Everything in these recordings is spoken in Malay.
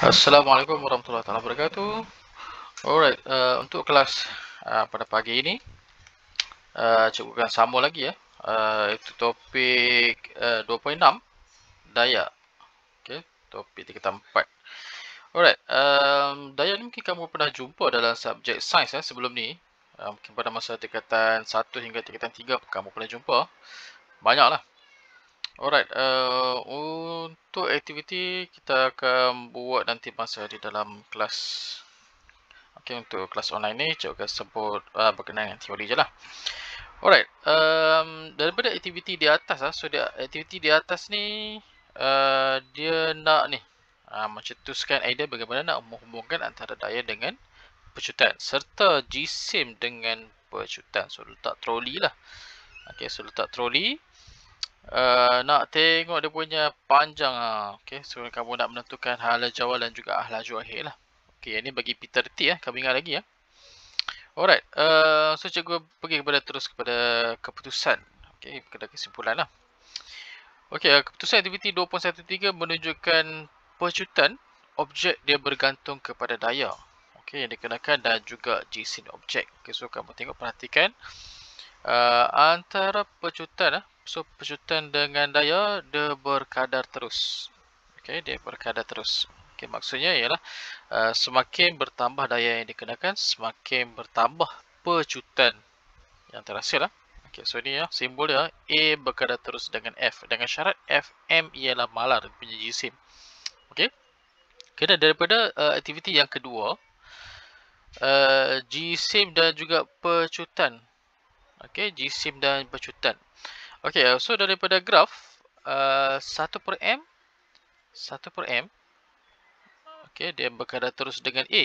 Assalamualaikum warahmatullahi wabarakatuh. Alright, untuk kelas pada pagi ini, cikgu akan sambung lagi ya. Itu topik 2.6, daya. Okay, topik tingkatan 4. Alright, daya ni mungkin kamu pernah jumpa dalam subjek sains sebelum ni. Mungkin pada masa tingkatan 1 hingga tingkatan 3 kamu pernah jumpa. Banyaklah. Alright, untuk aktiviti kita akan buat nanti masa di dalam kelas. Okay, untuk kelas online ni, cikgu akan sebut berkenaan dengan teori je lah. Alright, daripada aktiviti di atas aktiviti di atas ni, dia nak ni, mencetuskan idea bagaimana nak menghubungkan antara daya dengan pecutan serta jisim dengan pecutan. So, letak troli lah. Okay, so letak troli. Nak tengok dia punya panjang. Okay, so kamu nak menentukan hala jawal dan juga hala akhir lah. Okay, ini bagi Peter T kamu ingat lagi ya. Alright, so cikgu pergi terus kepada keputusan. Okay, kepada kesimpulan lah. Okay, keputusan aktiviti 2.13 menunjukkan pecutan objek dia bergantung kepada daya. Okay, yang dikenakan dan juga jisim objek. Okay, so kamu tengok perhatikan antara pecutan so pecutan dengan daya dia berkadar terus. Okay, dia berkadar terus. Okay, maksudnya ialah semakin bertambah daya yang dikenakan, semakin bertambah pecutan yang terhasil lah. Okay, so ni ya, simbol dia A berkadar terus dengan F dengan syarat Fm ialah malar punya jisim. Okay, kena daripada aktiviti yang kedua, jisim dan juga pecutan. Okay, jisim dan pecutan. Okay, so daripada graf 1/m 1/m, okay, dia berkadar terus dengan A.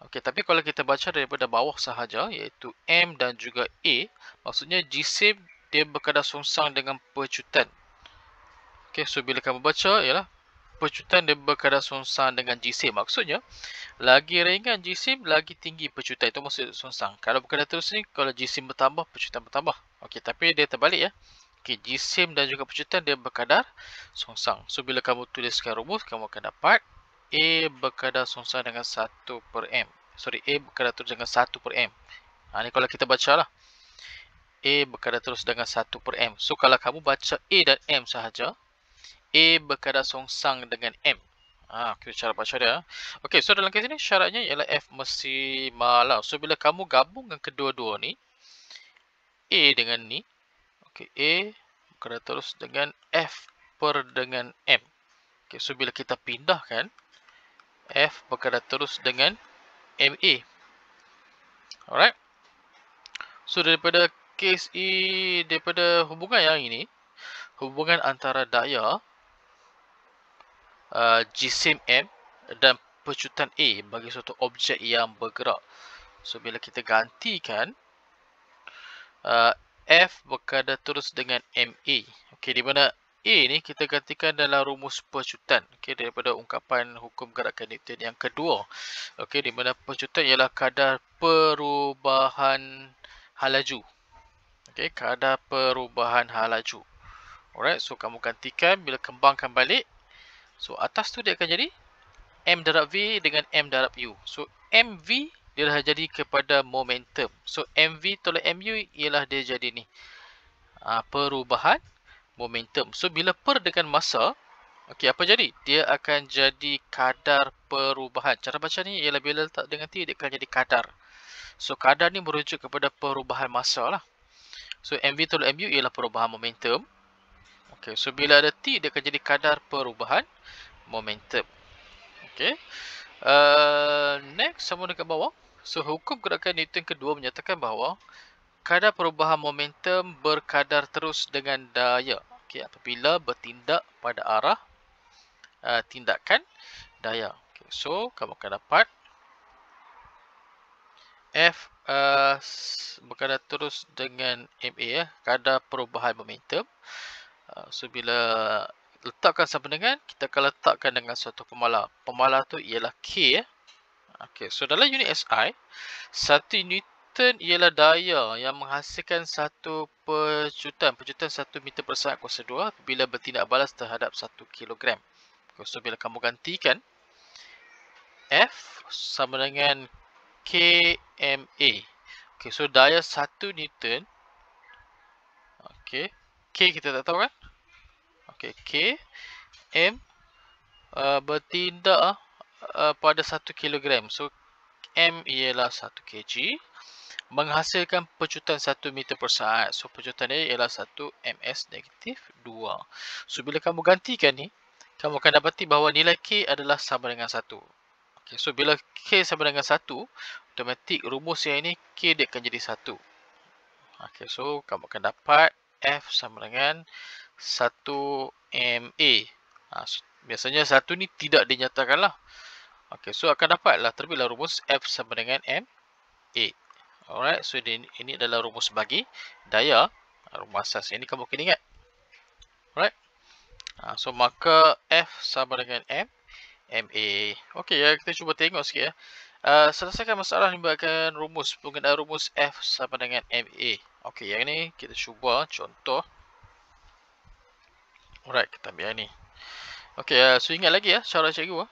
Okey, tapi kalau kita baca daripada bawah sahaja, iaitu M dan juga A, maksudnya jisim dia berkadar songsang dengan pecutan. Okey, so bila kamu baca, ialah pecutan dia berkadar songsang dengan jisim. Maksudnya, lagi ringan jisim, lagi tinggi pecutan. Itu maksud songsang. Kalau berkadar terus ni, kalau jisim bertambah, pecutan bertambah. Okey, tapi dia terbalik ya. Okey, jisim dan juga pecutan dia berkadar songsang. So, bila kamu tuliskan rumus, kamu akan dapat A berkadar songsang dengan 1/m. Sorry, A berkadar terus dengan 1/m. Ni kalau kita baca lah. A berkadar terus dengan 1/m. So, kalau kamu baca A dan M sahaja, A berkadar songsang dengan M. Kita cara baca dia. Okey, so dalam kes ini syaratnya ialah F mesti malar. So, bila kamu gabungkan kedua-dua ni, A dengan ni, okey, A berkadar terus dengan F per dengan M. Okey, so bila kita pindahkan, F berkadar terus dengan MA. Alright. So daripada kes daripada hubungan yang ini, hubungan antara daya jisim M dan pecutan A bagi suatu objek yang bergerak. So bila kita gantikan, F berkadar terus dengan MA. Okey, di mana A ni kita gantikan dalam rumus pecutan. Okey, daripada ungkapan hukum gerakan Newton yang kedua. Okey, di mana pecutan ialah kadar perubahan hal laju. Okey, kadar perubahan hal laju. Alright, so kamu gantikan bila kembangkan balik. So atas tu dia akan jadi M darab V dengan M darab U. So MV dia dah jadi kepada momentum. So MV tolak MU ialah dia jadi ni. Perubahan momentum. So bila per dengan masa, okey, apa jadi? Dia akan jadi kadar perubahan. Cara baca ni ialah bila letak dengan T, dia akan jadi kadar. So kadar ni merujuk kepada perubahan masa lah. So MV tolak MU ialah perubahan momentum. Okey, so bila ada T, dia akan jadi kadar perubahan momentum. Okey. Next, sama dekat bawah. So hukum gerakan Newton kedua menyatakan bahawa kadar perubahan momentum berkadar terus dengan daya. Okay, apabila bertindak pada arah tindakan daya. Okay, so, kamu akan dapat F berkadar terus dengan MA, kadar perubahan momentum. So, bila letakkan sama dengan, kita akan letakkan dengan suatu pemalar. Pemalar tu ialah K. Okay, so dalam unit SI, 1 Newton ialah daya yang menghasilkan satu pecutan 1 meter per saat kuasa 2 bila bertindak balas terhadap 1 kilogram. So bila kamu gantikan F sama dengan KMA. Okay, so daya 1 Newton. Okay, K kita tak tahu kan? Okay, K, M bertindak pada 1 kilogram. So, M ialah 1 kg. Menghasilkan pecutan 1 meter per saat. So, pecutan dia ialah 1 ms negatif 2. So, bila kamu gantikan ni, kamu akan dapati bahawa nilai K adalah sama dengan 1. Okay, so, bila K sama dengan 1, automatik rumus yang ini, K dia akan jadi 1. Okay, so, kamu akan dapat F sama dengan 1 MA. So, biasanya 1 ni tidak dinyatakan lah. Okay, so akan dapatlah terbitlah rumus F sama dengan MA. Alright, so ini adalah rumus bagi daya rumus asas. Ini kamu kena ingat. Alright. So maka F sama dengan MA. Okay, kita cuba tengok sikit ya. Selesaikan masalah melibatkan rumus penggunaan rumus F sama dengan MA. Okay, yang ini kita cuba contoh. Alright, kita ambil yang ni. Okay, so ingat lagi ya cara cikgu.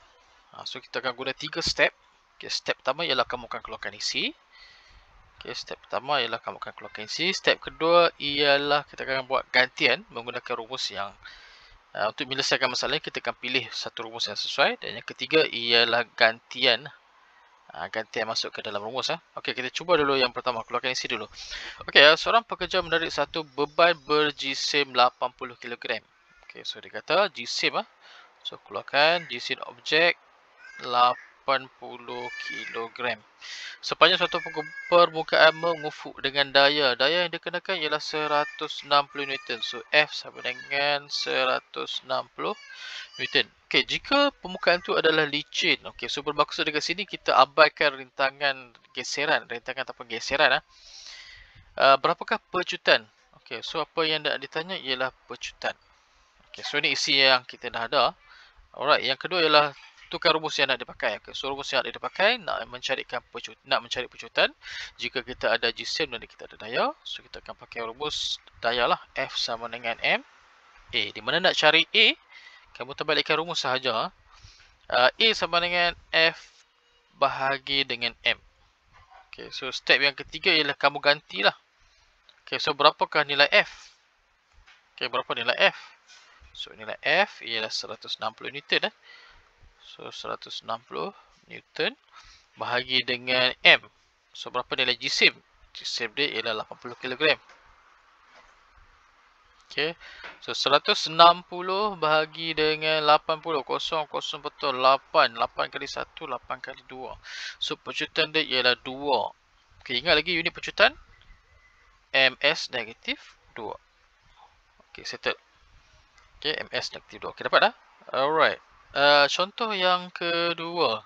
So kita akan guna 3 step. Okay, step pertama ialah kamu akan keluarkan isi. Okay, step pertama ialah kamu akan keluarkan isi. Step kedua ialah kita akan buat gantian menggunakan rumus yang untuk menyelesaikan masalah ini, kita akan pilih satu rumus yang sesuai. Dan yang ketiga ialah gantian. Gantian masuk ke dalam rumus. Okey, kita cuba dulu yang pertama. Keluarkan isi dulu. Okey, seorang pekerja menarik satu beban berjisim 80 kg. Okey, so dia kata jisim. So, keluarkan jisim objek 80 kg. Sepanjang suatu permukaan mengufuk dengan daya. Daya yang dikenakan ialah 160 Newton. So, F sama dengan 160 Newton. Okey, jika permukaan itu adalah licin. Okey, so bermaksud dekat sini kita abaikan rintangan geseran. Rintangan ataupun geseran. Berapakah pecutan? Okey, so apa yang nak ditanya ialah pecutan. Okey, so ini isi yang kita dah ada. Alright, yang kedua ialah tukar rumus yang nak dipakai. Okay, so rumus yang nak dipakai nak mencari pecutan. Jika kita ada jisim dan kita ada daya, so kita akan pakai rumus daya lah. F sama dengan M A. Di mana nak cari A, kamu terbalikkan rumus sahaja. A sama dengan F bahagi dengan M. Okay, so step yang ketiga ialah kamu gantilah. Okay, so berapakah nilai F? Okay, berapa nilai F? So nilai F ialah 160 Newton. So 160 Newton bahagi dengan M. So berapa nilai jisim? Jisim dia ialah 80 kg. Okay. So 160 bahagi dengan 80. Kosong betul 8. 8 kali 1, 8 kali 2. So pecutan dia ialah 2. Okay, ingat lagi unit pecutan? MS negatif 2. Okay, settle. Okay, MS negatif 2. Okay, dapat dah? Alright. Contoh yang kedua.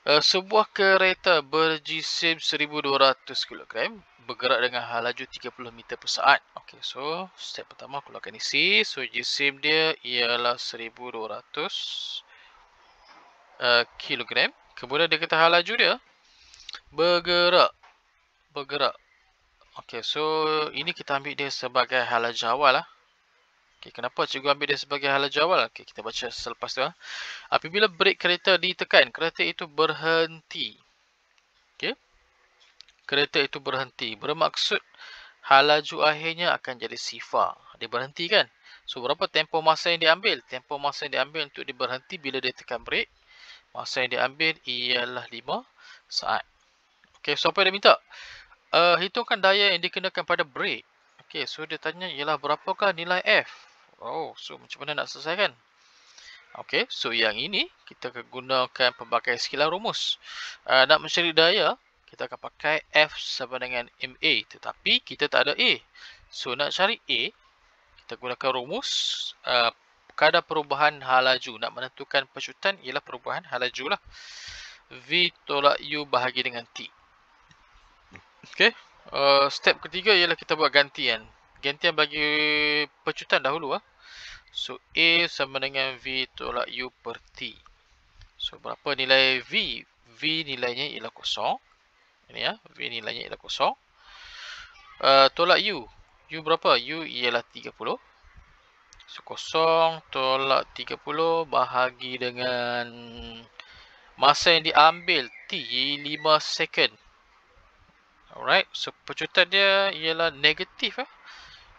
Sebuah kereta berjisim 1200 kg bergerak dengan hal laju 30 meter per saat. Okay, so step pertama keluarkan isi. So jisim dia ialah 1200 kg. Kemudian dia kata hal laju dia bergerak. Okay, so ini kita ambil dia sebagai hal laju awal lah. Okay, kenapa cikgu ambil dia sebagai hal laju awal? Okay, kita baca selepas tu. Apabila brek kereta ditekan, kereta itu berhenti. Okay. Kereta itu berhenti. Bermaksud hal laju akhirnya akan jadi sifar. Dia berhenti kan? So, berapa tempoh masa yang diambil? Tempoh masa yang diambil untuk dia berhenti bila dia tekan brek. Masa yang diambil ialah 5 saat. Okay, so apa yang dia minta? Hitungkan daya yang dikenakan pada brek. Okay, so dia tanya ialah berapakah nilai F? Oh, so macam mana nak selesaikan? Okay, so yang ini kita akan gunakan pelbagai skala rumus. Nak mencari daya, kita akan pakai F sama dengan MA. Tetapi kita tak ada A. So nak cari A, kita gunakan rumus kadar perubahan hal laju. Nak menentukan pecutan ialah perubahan hal laju lah. V tolak U bahagi dengan T. Okay, step ketiga ialah kita buat gantian. Gantian bagi pecutan dahulu. So, A sama dengan V tolak U per T. So, berapa nilai V? V nilainya ialah kosong. Ini ya, V nilainya ialah kosong. Tolak U. U berapa? U ialah 30. So, kosong tolak 30 bahagi dengan Masa yang diambil T 5 second. Alright, so pecutan dia ialah negatif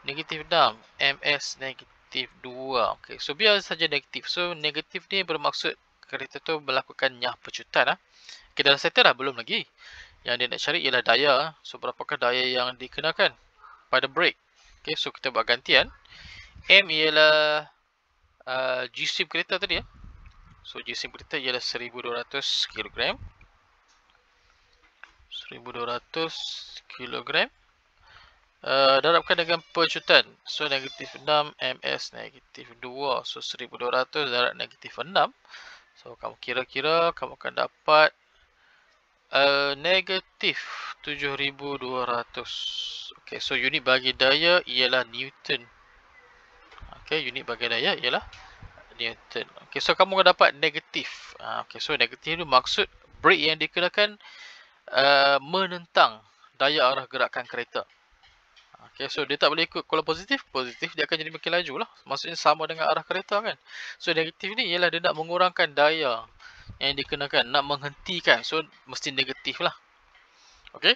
negatif 6, ms negatif 2. Okay, so biar saja negatif. So negatif ni bermaksud kereta tu melakukan nyah pecutan Okay, dalam settle dah belum lagi. Yang dia nak cari ialah daya. So berapakah daya yang dikenakan pada brake. Okay, so kita buat gantian. M ialah G-sim kereta tadi So G-sim kereta ialah 1200 kg. 1200 kg. Darabkan dengan pecutan. So negatif 6 ms negatif 2. So 1200 darab negatif 6. So kamu kira-kira kamu akan dapat negatif 7200. Okay, so unit bagi daya ialah Newton. Okay, unit bagi daya ialah Newton. Okay, so kamu akan dapat negatif. Okay, so negatif itu maksud brake yang dikenakan menentang daya arah gerakan kereta. Okay, so dia tak boleh ikut. Kalau positif, dia akan jadi makin laju lah. Maksudnya sama dengan arah kereta kan. So negatif ni ialah dia nak mengurangkan daya yang dikenakan, nak menghentikan. So mesti negatif lah. Okay,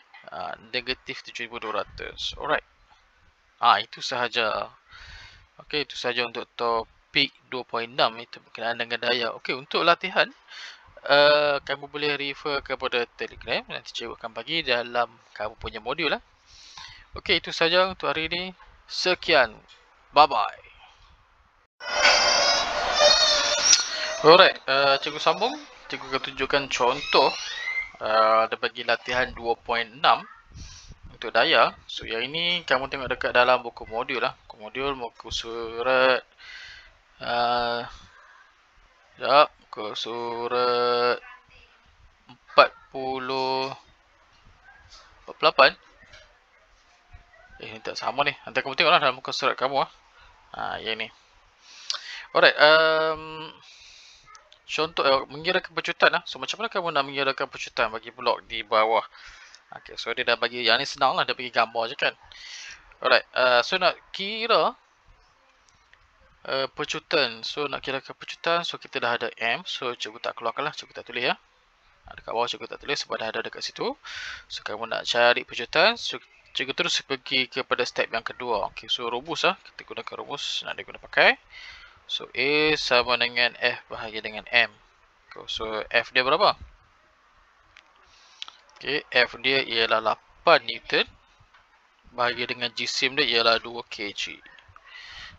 negatif 7200. Alright. Itu sahaja. Okay, itu sahaja untuk topik 2.6. Itu berkenaan dengan daya. Okay, untuk latihan, kamu boleh refer kepada Telegram. Nanti cikgu akan bagi dalam kamu punya modul lah. Okey, itu saja untuk hari ini. Sekian. Bye-bye. Alright, cikgu sambung. Cikgu akan tunjukkan contoh ada bagi latihan 2.6 untuk daya. So, yang ini kamu tengok dekat dalam buku modul lah. Buku modul, muka surat muka surat 48. Ini tak sama ni. Nanti kamu tengoklah dalam muka surat kamu yang ni. Alright, contoh mengirakan pecutan So macam mana kamu nak mengirakan pecutan bagi blok di bawah. Okay, so dia dah bagi, yang ni senang lah, dia bagi gambar je kan. Alright, so nak kira pecutan. So nak kirakan pecutan, so kita dah ada M. So cikgu tak keluarkan lah, cikgu tak tulis dekat bawah cikgu tak tulis sebab dah ada dekat situ. So kamu nak cari pecutan, so cikgu terus pergi kepada step yang kedua. Okay, so rumus kita gunakan rumus, nak diguna pakai. So A sama dengan F bahagi dengan M. So F dia berapa? Okay, F dia ialah 8 Newton bahagi dengan G-sim dia ialah 2 kg.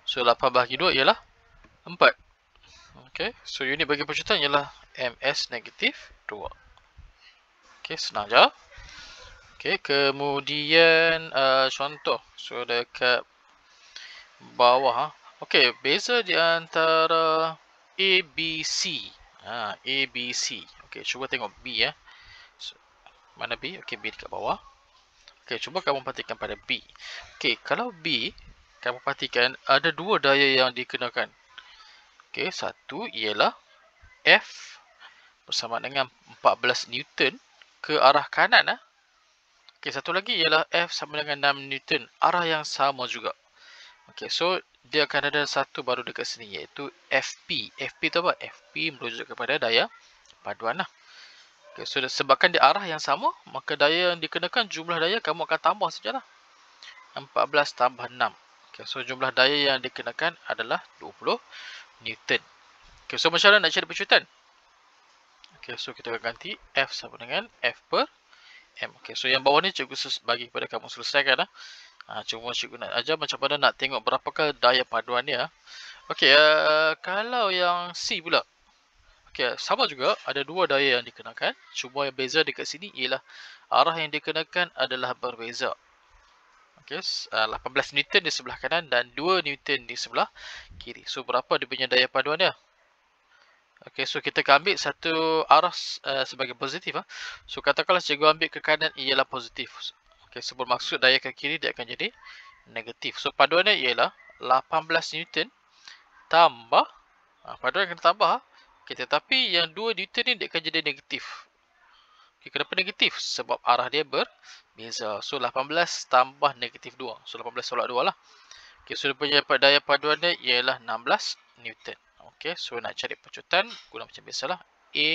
So 8 bahagi 2 ialah 4. Okay, so unit bagi pecutan ialah ms negatif 2. Okay, senang je. Okay, kemudian contoh. So dekat bawah okay, beza di antara A, B, C. A, B, C. Okay, cuba tengok B So, mana B? Okay, B dekat bawah. Okay, cuba kamu perhatikan pada B. Okay, kalau B, kamu perhatikan ada dua daya yang dikenakan. Okay, satu ialah F bersama dengan 14 Newton ke arah kanan. Okay, satu lagi ialah F sama dengan 6 Newton. Arah yang sama juga. Okay, so dia akan ada satu baru dekat sini iaitu FP. FP tu apa? FP merujuk kepada daya paduan Okay, so sebabkan dia arah yang sama, maka daya yang dikenakan, jumlah daya kamu akan tambah sajalah. 14 tambah 6. Okay, so jumlah daya yang dikenakan adalah 20 Newton. Okay, so macam mana nak cari pecutan? Okay, so kita akan ganti F sama dengan F per M. Okay, so yang bawah ni cikgu bagi kepada kamu selesaikan cuma cikgu nak ajar macam mana nak tengok berapakah daya paduan dia. Okey, kalau yang C pula. Okey, sama juga ada dua daya yang dikenakan. Cuma yang beza dekat sini ialah arah yang dikenakan adalah berbeza. Okey, 18 Newton di sebelah kanan dan 2 Newton di sebelah kiri. So berapa dia punya daya paduan dia? Okey, so kita akan ambil satu arah sebagai positif So katakanlah cikgu ambil ke kanan ialah positif. Okay, so bermaksud daya ke kiri dia akan jadi negatif. So paduannya ialah 18 Newton tambah paduan kena tambah okay, tetapi yang 2 Newton ni dia akan jadi negatif. Okay, kenapa negatif? Sebab arah dia berbeza. So 18 tambah negatif 2. So 18 tolak 2 lah. Okay, so dia punya daya paduannya ialah 16 Newton. Okay, so nak cari pecutan guna macam biasalah A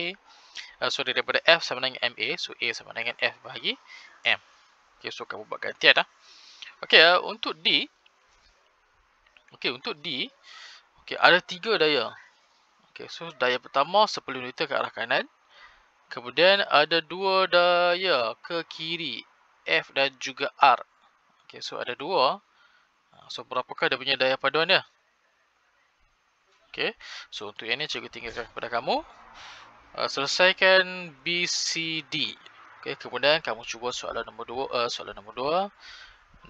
sorry, daripada F sama dengan MA. So, A sama dengan F bahagi M. Okay, so kamu buat gantian lah. Okay, untuk D. Okay, untuk D. Okay, ada 3 daya. Okay, so daya pertama 10 Newton ke arah kanan. Kemudian ada 2 daya ke kiri, F dan juga R. Okay, so ada 2. So, berapakah dia punya daya paduan dia? Okay, so untuk yang ni cikgu tinggalkan kepada kamu. Selesaikan BCD. Okay, kemudian kamu cuba soalan nombor 2,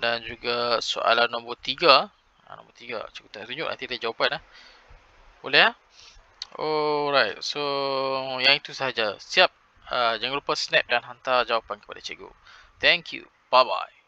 dan juga soalan nombor 3. Nombor 3, cikgu tak tunjuk nanti dia jawapan. Boleh ya? Alright, so yang itu sahaja. Siap. Jangan lupa snap dan hantar jawapan kepada cikgu. Thank you. Bye-bye.